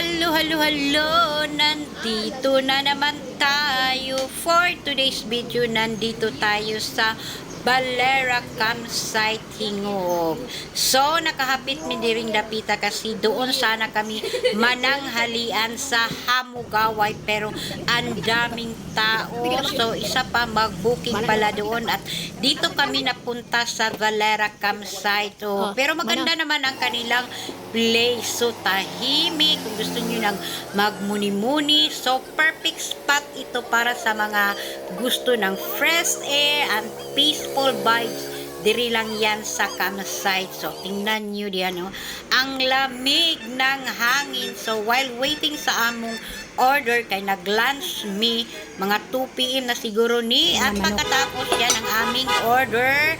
Hello! Nandito na naman tayo for today's video. Nandito tayo sa Valera Campsite Hingog. So, nakahapit mi diring dapita kasi doon sana kami mananghalian sa Hamugaway pero ang daming tao. So, isa pa mag-booking pala doon at dito kami napunta sa Valera Campsite. Pero maganda naman ang kanilang place. So, tahimik. Kung gusto nyo nang magmuni-muni. So, perfect spot ito para sa mga gusto ng fresh air and peaceful vibes. Diri lang yan sa campsite. So, tingnan nyo diyan, no? Ang lamig ng hangin. So, while waiting sa among order, kay nag-lunch me, mga 2 p.m. na siguro ni, at pagkatapos yan ang aming order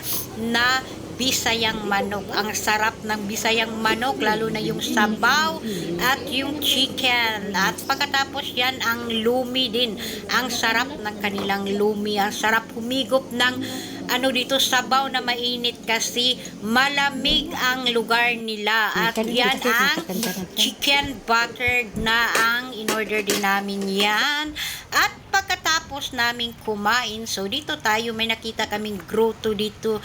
na Bisayang manok. Ang sarap ng Bisayang manok, lalo na yung sabaw at yung chicken. At pagkatapos yan, ang lumi din. Ang sarap ng kanilang lumi. Ang sarap humigop ng dito, sabaw na mainit kasi malamig ang lugar nila. At yan ang chicken buttered na ang in-order din namin yan. At pagkatapos namin kumain, so dito tayo, may nakita kaming grotto dito.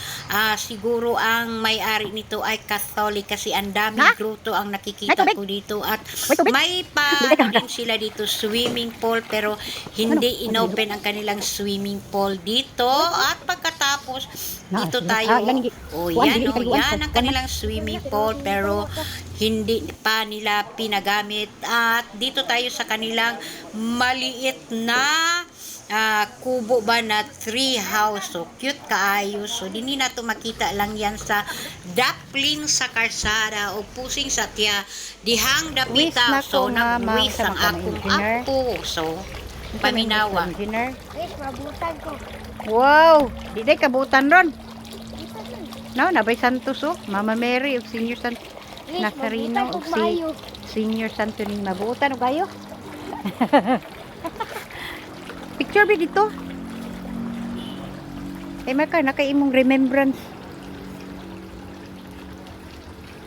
Siguro ang may-ari nito ay Catholic kasi ang daming grotto ang nakikita ko dito. At may din sila dito, swimming pool, pero hindi inopen ang kanilang swimming pool dito. At pagkatapos, dito tayo, yan ang kanilang swimming pool, pero hindi pa nila pinagamit. At dito tayo sa kanilang maliit na kubo ba na tree house. So, cute kaayo. So, dini na to makita lang yan sa Dapling sa Karsada o pusing sa tiya dihang dapita. So, nag-wish ang akong apo. So, paminawa. Wow! Di day kabutan ron. No, nabay Santos o. Mama Mary o Senior Santos. Nazareno o si Senior Santo ning mabutan o kayo. Picture ba dito? Maka nakaimong remembrance.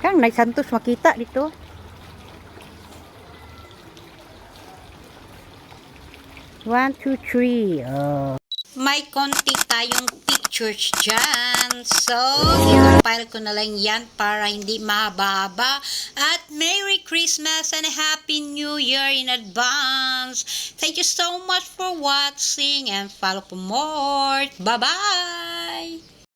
Kang Nay Santos makita dito. One, two, three. May konti tayong pictures dyan. So, i-file ko na lang yan para hindi mahaba-haba. At Merry Christmas and Happy New Year in advance. Thank you so much for watching and follow for more. Bye-bye!